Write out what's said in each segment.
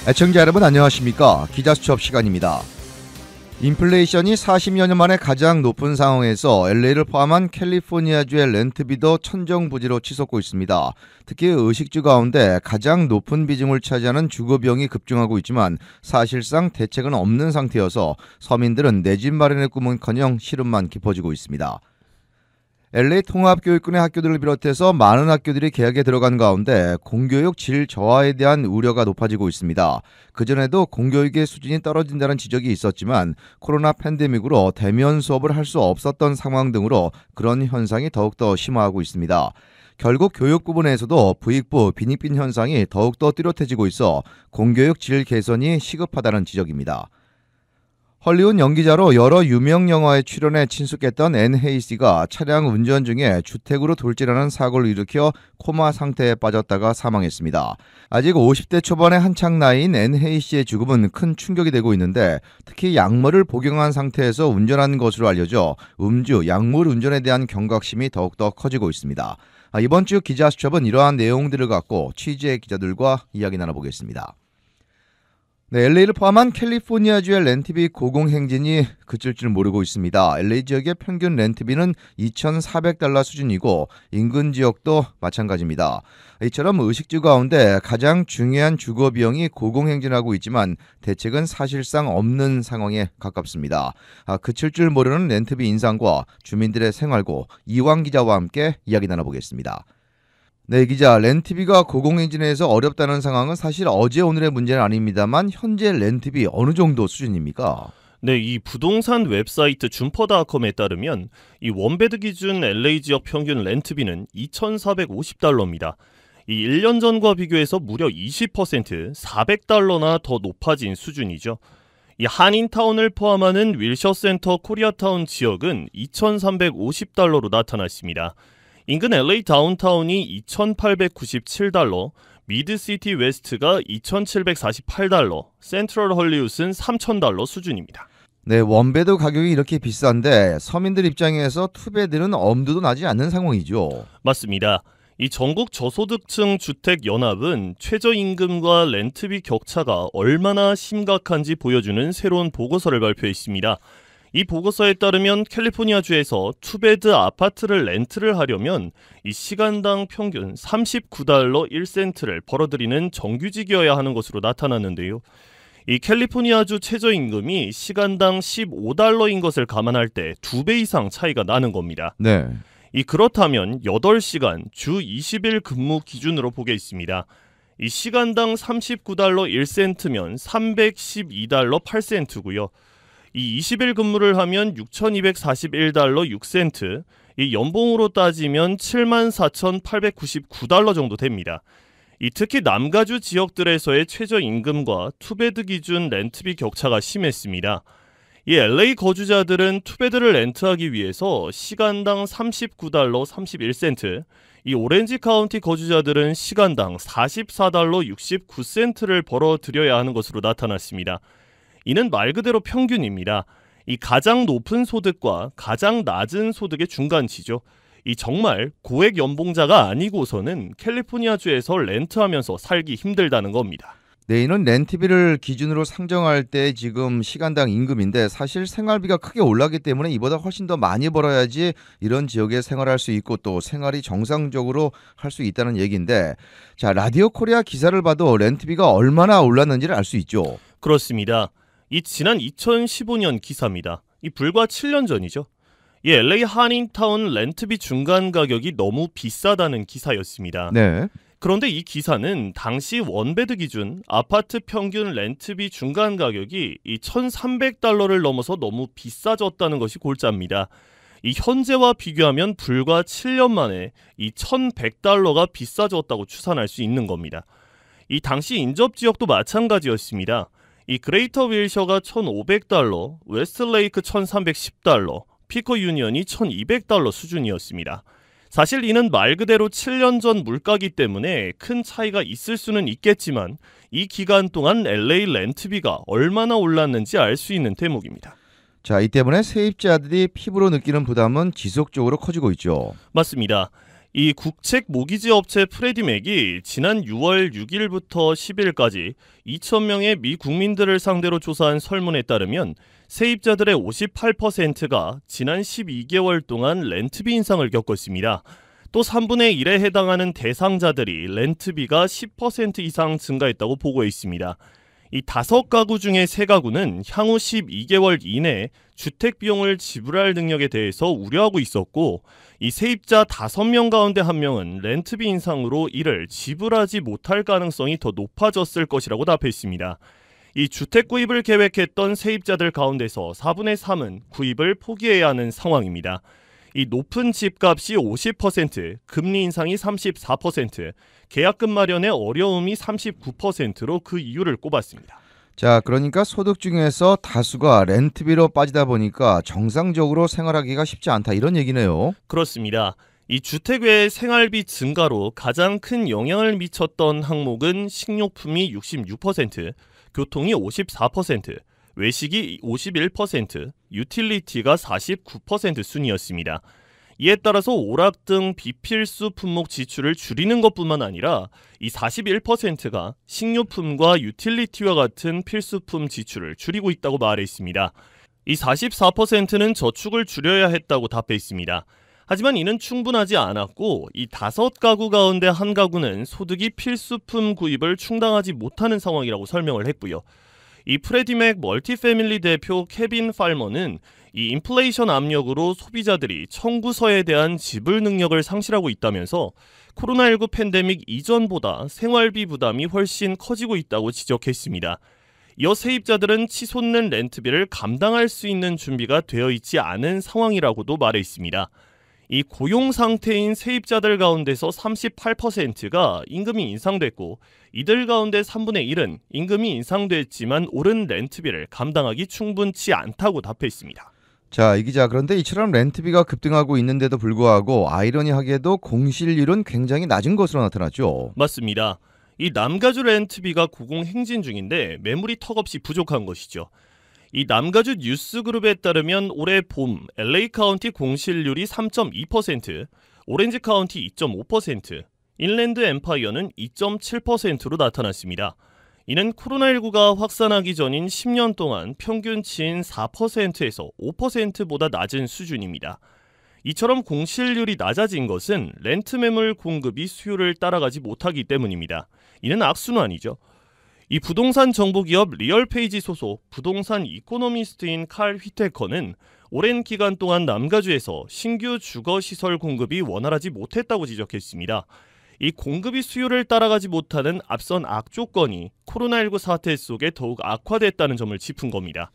애청자 여러분 안녕하십니까? 기자수첩 시간입니다. 인플레이션이 40여 년 만에 가장 높은 상황에서 LA를 포함한 캘리포니아주의 렌트비도 천정부지로 치솟고 있습니다. 특히 의식주 가운데 가장 높은 비중을 차지하는 주거비용이 급증하고 있지만 사실상 대책은 없는 상태여서 서민들은 내 집 마련의 꿈은커녕 시름만 깊어지고 있습니다. LA 통합교육군의 학교들을 비롯해서 많은 학교들이 개학에 들어간 가운데 공교육 질 저하에 대한 우려가 높아지고 있습니다. 그전에도 공교육의 수준이 떨어진다는 지적이 있었지만 코로나 팬데믹으로 대면 수업을 할 수 없었던 상황 등으로 그런 현상이 더욱더 심화하고 있습니다. 결국 교육 부분에서도 부익부, 빈익빈 현상이 더욱더 뚜렷해지고 있어 공교육 질 개선이 시급하다는 지적입니다. 헐리우드 연기자로 여러 유명 영화에 출연해 친숙했던 앤 헤이시가 차량 운전 중에 주택으로 돌진하는 사고를 일으켜 코마 상태에 빠졌다가 사망했습니다. 아직 50대 초반의 한창 나이인 앤 헤이시의 죽음은 큰 충격이 되고 있는데 특히 약물을 복용한 상태에서 운전한 것으로 알려져 음주, 약물 운전에 대한 경각심이 더욱더 커지고 있습니다. 이번 주 기자수첩은 이러한 내용들을 갖고 취재 기자들과 이야기 나눠보겠습니다. LA를 포함한 캘리포니아주의 렌트비 고공행진이 그칠 줄 모르고 있습니다. LA 지역의 평균 렌트비는 $2,400 수준이고 인근 지역도 마찬가지입니다. 이처럼 의식주 가운데 가장 중요한 주거 비용이 고공행진하고 있지만 대책은 사실상 없는 상황에 가깝습니다. 그칠 줄 모르는 렌트비 인상과 주민들의 생활고 이왕 기자와 함께 이야기 나눠보겠습니다. 네, 기자, 렌트비가 고공행진해서 어렵다는 상황은 사실 어제 오늘의 문제는 아닙니다만 현재 렌트비 어느 정도 수준입니까? 네, 이 부동산 웹사이트 줌퍼닷컴에 따르면 이 원베드 기준 LA 지역 평균 렌트비는 $2,450입니다. 이 1년 전과 비교해서 무려 20%, $400나 더 높아진 수준이죠. 이 한인타운을 포함하는 윌셔센터 코리아타운 지역은 $2,350로 나타났습니다. 인근 LA 다운타운이 $2,897, 미드시티 웨스트가 $2,748, 센트럴 헐리우드는 $3,000 수준입니다. 네, 원베드 가격이 이렇게 비싼데 서민들 입장에서 투베드는 엄두도 나지 않는 상황이죠. 맞습니다. 이 전국 저소득층 주택연합은 최저임금과 렌트비 격차가 얼마나 심각한지 보여주는 새로운 보고서를 발표했습니다. 이 보고서에 따르면 캘리포니아주에서 투베드 아파트를 렌트를 하려면 이 시간당 평균 $39 1센트를 벌어들이는 정규직이어야 하는 것으로 나타났는데요. 이 캘리포니아주 최저임금이 시간당 $15인 것을 감안할 때 2배 이상 차이가 나는 겁니다. 네. 그렇다면 8시간 주 20일 근무 기준으로 보겠습니다. 이 시간당 $39 1센트면 $312 8센트고요. 이 20일 근무를 하면 $6,241 6센트, 이 연봉으로 따지면 $74,899 정도 됩니다. 특히 남가주 지역들에서의 최저임금과 투베드 기준 렌트비 격차가 심했습니다. 이 LA 거주자들은 투베드를 렌트하기 위해서 시간당 $39 31센트, 이 오렌지 카운티 거주자들은 시간당 $44 69센트를 벌어들여야 하는 것으로 나타났습니다. 이는 말 그대로 평균입니다. 이 가장 높은 소득과 가장 낮은 소득의 중간치죠. 이 정말 고액 연봉자가 아니고서는 캘리포니아주에서 렌트하면서 살기 힘들다는 겁니다. 네, 이는 렌트비를 기준으로 상정할 때 지금 시간당 임금인데 사실 생활비가 크게 올랐기 때문에 이보다 훨씬 더 많이 벌어야지 이런 지역에 생활할 수 있고 또 생활이 정상적으로 할 수 있다는 얘기인데, 자, 라디오 코리아 기사를 봐도 렌트비가 얼마나 올랐는지를 알 수 있죠. 그렇습니다. 이 지난 2015년 기사입니다. 불과 7년 전이죠. 이 LA 한인타운 렌트비 중간 가격이 너무 비싸다는 기사였습니다. 네. 그런데 이 기사는 당시 원베드 기준 아파트 평균 렌트비 중간 가격이 이 $1,300를 넘어서 너무 비싸졌다는 것이 골자입니다. 이 현재와 비교하면 불과 7년 만에 이 $1,100가 비싸졌다고 추산할 수 있는 겁니다. 이 당시 인접 지역도 마찬가지였습니다. 이 그레이터 윌셔가 $1,500, 웨스트레이크 $1,310, 피커 유니언이 $1,200 수준이었습니다. 사실 이는 말 그대로 7년 전 물가기 때문에 큰 차이가 있을 수는 있겠지만 이 기간 동안 LA 렌트비가 얼마나 올랐는지 알 수 있는 대목입니다. 자, 이 때문에 세입자들이 피부로 느끼는 부담은 지속적으로 커지고 있죠. 맞습니다. 이 국책 모기지 업체 프레디맥이 지난 6월 6일부터 10일까지 2,000명의 미 국민들을 상대로 조사한 설문에 따르면 세입자들의 58%가 지난 12개월 동안 렌트비 인상을 겪었습니다. 또 3분의 1에 해당하는 대상자들이 렌트비가 10% 이상 증가했다고 보고해 있습니다. 이 5가구 중에 3가구는 향후 12개월 이내에 주택 비용을 지불할 능력에 대해서 우려하고 있었고, 이 세입자 5명 가운데 1명은 렌트비 인상으로 이를 지불하지 못할 가능성이 더 높아졌을 것이라고 답했습니다. 이 주택 구입을 계획했던 세입자들 가운데서 4분의 3은 구입을 포기해야 하는 상황입니다. 이 높은 집값이 50%, 금리 인상이 34%, 계약금 마련의 어려움이 39%로 그 이유를 꼽았습니다. 자, 그러니까 소득 중에서 다수가 렌트비로 빠지다 보니까 정상적으로 생활하기가 쉽지 않다 이런 얘기네요. 그렇습니다. 이 주택 외의 생활비 증가로 가장 큰 영향을 미쳤던 항목은 식료품이 66%, 교통이 54%, 외식이 51%, 유틸리티가 49% 순이었습니다. 이에 따라서 오락 등 비필수 품목 지출을 줄이는 것뿐만 아니라 이 41%가 식료품과 유틸리티와 같은 필수품 지출을 줄이고 있다고 말했습니다. 이 44%는 저축을 줄여야 했다고 답했습니다. 하지만 이는 충분하지 않았고, 이 5가구 가운데 1가구는 소득이 필수품 구입을 충당하지 못하는 상황이라고 설명을 했고요. 이 프레디맥 멀티패밀리 대표 케빈 팔머는 이 인플레이션 압력으로 소비자들이 청구서에 대한 지불 능력을 상실하고 있다면서 코로나19 팬데믹 이전보다 생활비 부담이 훨씬 커지고 있다고 지적했습니다. 이어 세입자들은 치솟는 렌트비를 감당할 수 있는 준비가 되어 있지 않은 상황이라고도 말했습니다. 이 고용 상태인 세입자들 가운데서 38%가 임금이 인상됐고, 이들 가운데 3분의 1은 임금이 인상됐지만 오른 렌트비를 감당하기 충분치 않다고 답했습니다. 자, 이 기자, 그런데 이처럼 렌트비가 급등하고 있는데도 불구하고 아이러니하게도 공실률은 굉장히 낮은 것으로 나타났죠. 맞습니다. 이 남가주 렌트비가 고공행진 중인데 매물이 턱없이 부족한 것이죠. 이 남가주 뉴스그룹에 따르면 올해 봄 LA 카운티 공실률이 3.2%, 오렌지 카운티 2.5%, 인랜드 엠파이어는 2.7%로 나타났습니다. 이는 코로나19가 확산하기 전인 10년 동안 평균치인 4%에서 5%보다 낮은 수준입니다. 이처럼 공실률이 낮아진 것은 렌트 매물 공급이 수요를 따라가지 못하기 때문입니다. 이는 악순환이죠. 이 부동산 정보기업 리얼페이지 소속 부동산 이코노미스트인 칼 휘테커는 오랜 기간 동안 남가주에서 신규 주거시설 공급이 원활하지 못했다고 지적했습니다. 이 공급이 수요를 따라가지 못하는 앞선 악조건이 코로나19 사태 속에 더욱 악화됐다는 점을 짚은 겁니다.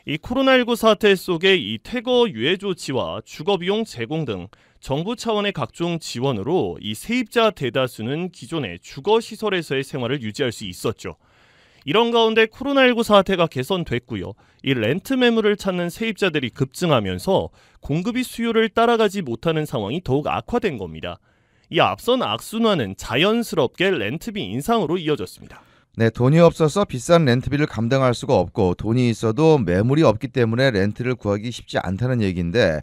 이 코로나19 사태 속에 이 퇴거 유예 조치와 주거비용 제공 등 정부 차원의 각종 지원으로 이 세입자 대다수는 기존의 주거시설에서의 생활을 유지할 수 있었죠. 이런 가운데 코로나19 사태가 개선됐고요. 이 렌트 매물을 찾는 세입자들이 급증하면서 공급이 수요를 따라가지 못하는 상황이 더욱 악화된 겁니다. 이 앞선 악순환은 자연스럽게 렌트비 인상으로 이어졌습니다. 네, 돈이 없어서 비싼 렌트비를 감당할 수가 없고 돈이 있어도 매물이 없기 때문에 렌트를 구하기 쉽지 않다는 얘기인데,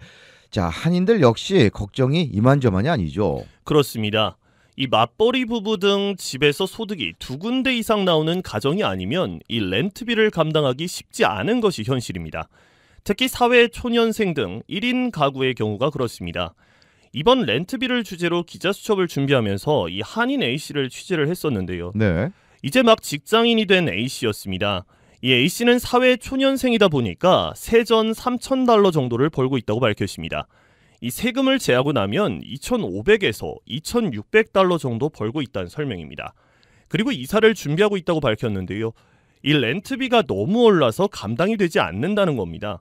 자, 한인들 역시 걱정이 이만저만이 아니죠. 그렇습니다. 이 맞벌이 부부 등 집에서 소득이 2군데 이상 나오는 가정이 아니면 이 렌트비를 감당하기 쉽지 않은 것이 현실입니다. 특히 사회 초년생 등 1인 가구의 경우가 그렇습니다. 이번 렌트비를 주제로 기자수첩을 준비하면서 이 한인 A씨를 취재를 했었는데요. 네. 이제 막 직장인이 된 A씨였습니다. 이 A씨는 사회 초년생이다 보니까 세전 $3,000 정도를 벌고 있다고 밝혔습니다. 이 세금을 제하고 나면 $2,500에서 $2,600 정도 벌고 있다는 설명입니다. 그리고 이사를 준비하고 있다고 밝혔는데요. 이 렌트비가 너무 올라서 감당이 되지 않는다는 겁니다.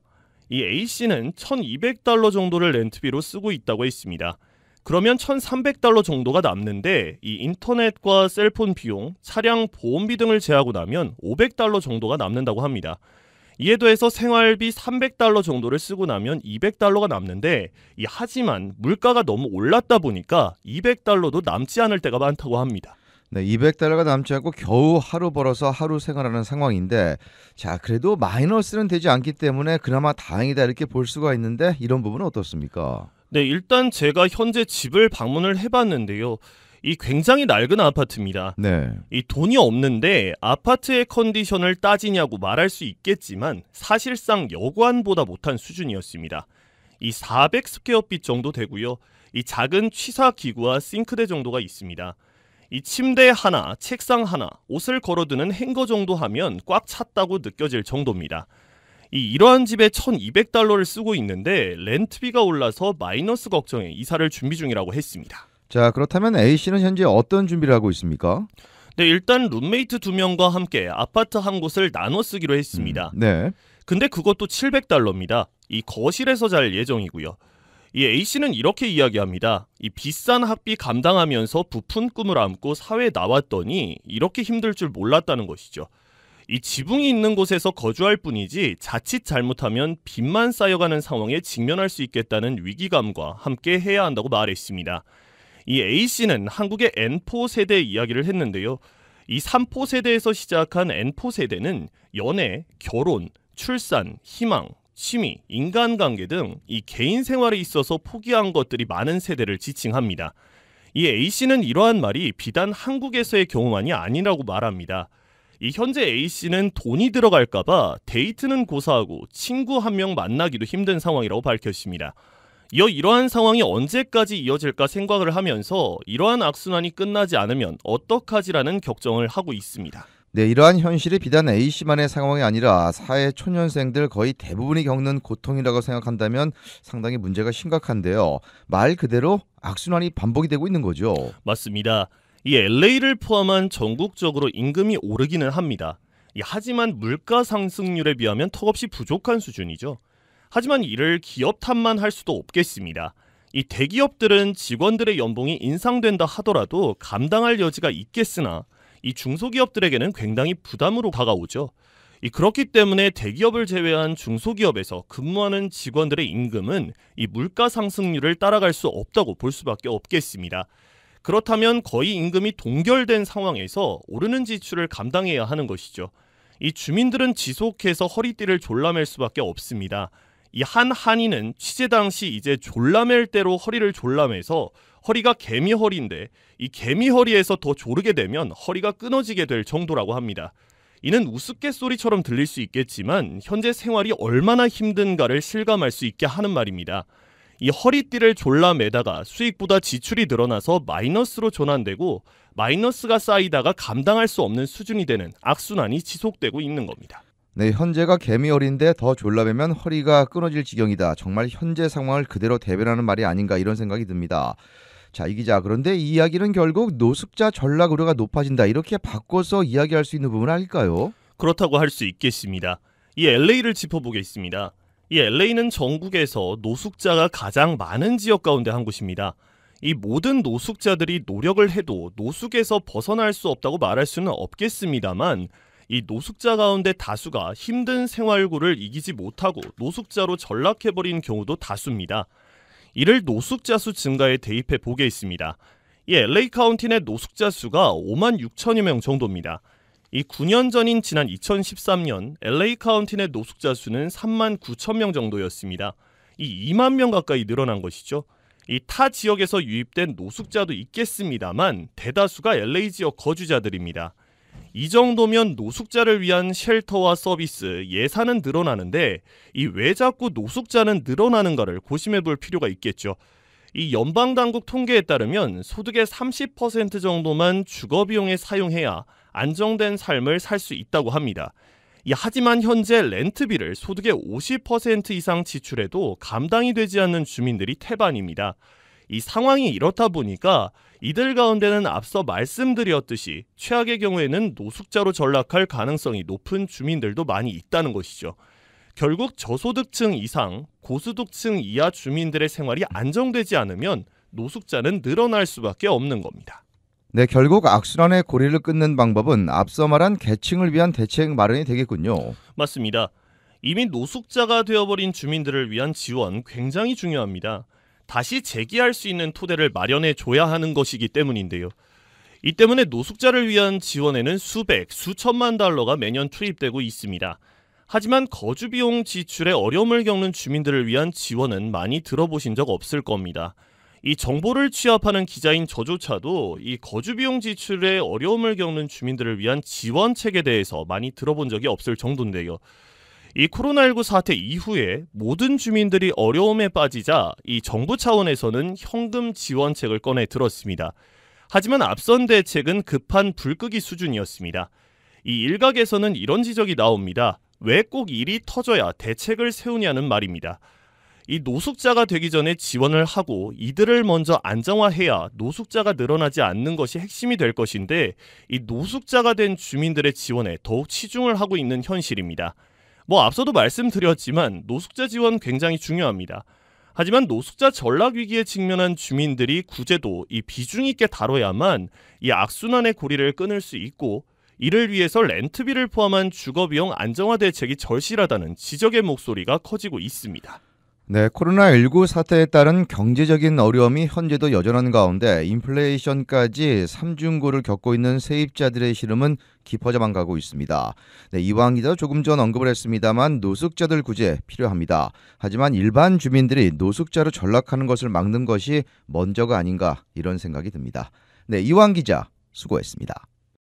이 A씨는 $1,200 정도를 렌트비로 쓰고 있다고 했습니다. 그러면 $1,300 정도가 남는데 이 인터넷과 셀폰 비용, 차량 보험비 등을 제하고 나면 $500 정도가 남는다고 합니다. 이에 더해서 생활비 $300 정도를 쓰고 나면 $200가 남는데, 하지만 물가가 너무 올랐다 보니까 $200도 남지 않을 때가 많다고 합니다. 네, $200가 남지 않고 겨우 하루 벌어서 하루 생활하는 상황인데, 자, 그래도 마이너스는 되지 않기 때문에 그나마 다행이다 이렇게 볼 수가 있는데, 이런 부분은 어떻습니까? 네, 일단 제가 현재 집을 방문을 해봤는데요. 이 굉장히 낡은 아파트입니다. 네. 이 돈이 없는데 아파트의 컨디션을 따지냐고 말할 수 있겠지만 사실상 여관보다 못한 수준이었습니다. 이 400스퀘어핏 정도 되고요. 이 작은 취사 기구와 싱크대 정도가 있습니다. 이 침대 하나, 책상 하나, 옷을 걸어두는 행거 정도 하면 꽉 찼다고 느껴질 정도입니다. 이러한 집에 $1,200를 쓰고 있는데 렌트비가 올라서 마이너스 걱정에 이사를 준비 중이라고 했습니다. 자, 그렇다면 A씨는 현재 어떤 준비를 하고 있습니까? 네, 일단 룸메이트 2명과 함께 아파트 한 곳을 나눠 쓰기로 했습니다. 네. 근데 그것도 $700입니다. 이 거실에서 잘 예정이고요. 이 A씨는 이렇게 이야기합니다. 이 비싼 학비 감당하면서 부푼 꿈을 안고 사회에 나왔더니 이렇게 힘들 줄 몰랐다는 것이죠. 이 지붕이 있는 곳에서 거주할 뿐이지 자칫 잘못하면 빚만 쌓여가는 상황에 직면할 수 있겠다는 위기감과 함께 해야 한다고 말했습니다. 이 A씨는 한국의 N4 세대 이야기를 했는데요. 이 3포 세대에서 시작한 N4 세대는 연애, 결혼, 출산, 희망, 취미, 인간관계 등 이 개인 생활에 있어서 포기한 것들이 많은 세대를 지칭합니다. 이 A씨는 이러한 말이 비단 한국에서의 경우만이 아니라고 말합니다. 이 현재 A씨는 돈이 들어갈까봐 데이트는 고사하고 친구 한 명 만나기도 힘든 상황이라고 밝혔습니다. 이러한 상황이 언제까지 이어질까 생각을 하면서 이러한 악순환이 끝나지 않으면 어떡하지라는 걱정을 하고 있습니다. 네, 이러한 현실이 비단 A씨만의 상황이 아니라 사회 초년생들 거의 대부분이 겪는 고통이라고 생각한다면 상당히 문제가 심각한데요. 말 그대로 악순환이 반복이 되고 있는 거죠. 맞습니다. 이 LA를 포함한 전국적으로 임금이 오르기는 합니다. 하지만 물가 상승률에 비하면 턱없이 부족한 수준이죠. 하지만 이를 기업 탓만 할 수도 없겠습니다. 이 대기업들은 직원들의 연봉이 인상된다 하더라도 감당할 여지가 있겠으나 이 중소기업들에게는 굉장히 부담으로 다가오죠. 그렇기 때문에 대기업을 제외한 중소기업에서 근무하는 직원들의 임금은 이 물가 상승률을 따라갈 수 없다고 볼 수밖에 없겠습니다. 그렇다면 거의 임금이 동결된 상황에서 오르는 지출을 감당해야 하는 것이죠. 이 주민들은 지속해서 허리띠를 졸라맬 수밖에 없습니다. 이 한 한인은 취재 당시 이제 졸라맬 대로 허리를 졸라매서 허리가 개미허리인데 이 개미허리에서 더 조르게 되면 허리가 끊어지게 될 정도라고 합니다. 이는 우스갯소리처럼 들릴 수 있겠지만 현재 생활이 얼마나 힘든가를 실감할 수 있게 하는 말입니다. 이 허리띠를 졸라매다가 수익보다 지출이 늘어나서 마이너스로 전환되고 마이너스가 쌓이다가 감당할 수 없는 수준이 되는 악순환이 지속되고 있는 겁니다. 네, 현재가 개미허리인데 더 졸라매면 허리가 끊어질 지경이다. 정말 현재 상황을 그대로 대변하는 말이 아닌가 이런 생각이 듭니다. 자, 이 기자, 그런데 이 이야기는 결국 노숙자 전락 우려가 높아진다 이렇게 바꿔서 이야기할 수 있는 부분은 아닐까요? 그렇다고 할 수 있겠습니다. 이 LA를 짚어보겠습니다. 이 LA는 전국에서 노숙자가 가장 많은 지역 가운데 한 곳입니다. 이 모든 노숙자들이 노력을 해도 노숙에서 벗어날 수 없다고 말할 수는 없겠습니다만 이 노숙자 가운데 다수가 힘든 생활고를 이기지 못하고 노숙자로 전락해버린 경우도 다수입니다. 이를 노숙자 수 증가에 대입해 보겠습니다. 이 LA 카운티 내 노숙자 수가 5만 6천여 명 정도입니다. 이 9년 전인 지난 2013년 LA 카운티 내 노숙자 수는 3만 9천 명 정도였습니다. 이 2만 명 가까이 늘어난 것이죠. 이 타 지역에서 유입된 노숙자도 있겠습니다만 대다수가 LA 지역 거주자들입니다. 이 정도면 노숙자를 위한 쉘터와 서비스, 예산은 늘어나는데 이 왜 자꾸 노숙자는 늘어나는가를 고심해 볼 필요가 있겠죠. 이 연방당국 통계에 따르면 소득의 30% 정도만 주거비용에 사용해야 안정된 삶을 살 수 있다고 합니다. 하지만 현재 렌트비를 소득의 50% 이상 지출해도 감당이 되지 않는 주민들이 태반입니다. 이 상황이 이렇다 보니까 이들 가운데는 앞서 말씀드렸듯이 최악의 경우에는 노숙자로 전락할 가능성이 높은 주민들도 많이 있다는 것이죠. 결국 저소득층 이상, 고소득층 이하 주민들의 생활이 안정되지 않으면 노숙자는 늘어날 수밖에 없는 겁니다. 네, 결국 악순환의 고리를 끊는 방법은 앞서 말한 계층을 위한 대책 마련이 되겠군요. 맞습니다. 이미 노숙자가 되어버린 주민들을 위한 지원 굉장히 중요합니다. 다시 재기할 수 있는 토대를 마련해 줘야 하는 것이기 때문인데요. 이 때문에 노숙자를 위한 지원에는 수백, 수천만 달러가 매년 투입되고 있습니다. 하지만 거주 비용 지출에 어려움을 겪는 주민들을 위한 지원은 많이 들어보신 적 없을 겁니다. 이 정보를 취합하는 기자인 저조차도 이 거주 비용 지출에 어려움을 겪는 주민들을 위한 지원책에 대해서 많이 들어본 적이 없을 정도인데요. 이 코로나19 사태 이후에 모든 주민들이 어려움에 빠지자 이 정부 차원에서는 현금 지원책을 꺼내 들었습니다. 하지만 앞선 대책은 급한 불끄기 수준이었습니다. 이 일각에서는 이런 지적이 나옵니다. 왜 꼭 일이 터져야 대책을 세우냐는 말입니다. 이 노숙자가 되기 전에 지원을 하고 이들을 먼저 안정화해야 노숙자가 늘어나지 않는 것이 핵심이 될 것인데 이 노숙자가 된 주민들의 지원에 더욱 치중을 하고 있는 현실입니다. 앞서도 말씀드렸지만 노숙자 지원 굉장히 중요합니다. 하지만 노숙자 전락 위기에 직면한 주민들이 구제도 이 비중 있게 다뤄야만 이 악순환의 고리를 끊을 수 있고 이를 위해서 렌트비를 포함한 주거비용 안정화 대책이 절실하다는 지적의 목소리가 커지고 있습니다. 네, 코로나19 사태에 따른 경제적인 어려움이 현재도 여전한 가운데 인플레이션까지 삼중고를 겪고 있는 세입자들의 시름은 깊어져만 가고 있습니다. 네, 이왕 기자 조금 전 언급을 했습니다만 노숙자들 구제 필요합니다. 하지만 일반 주민들이 노숙자로 전락하는 것을 막는 것이 먼저가 아닌가 이런 생각이 듭니다. 네, 이왕 기자 수고했습니다.